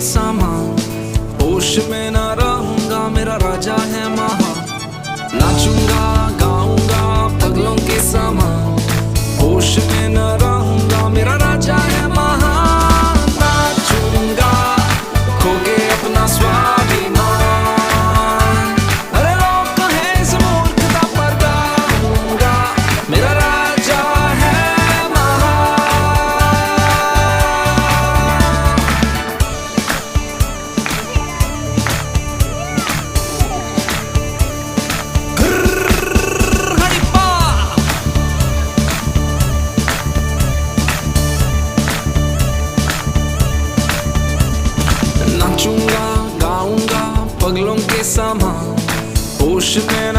सामान, होश में ना रहूंगा, मेरा राजा है महा। नाचूंगा गाऊंगा पगलों के सामान, होश में ना रहूंगा, मेरा राजा है महा। नाचूंगा खो के अपना स्वाभिमान, अरे लोग कहें इस मूर्खता पर गाऊंगा, मेरा राजा है महा। नाचूंगा गाऊंगा पगलों के सामान, होश में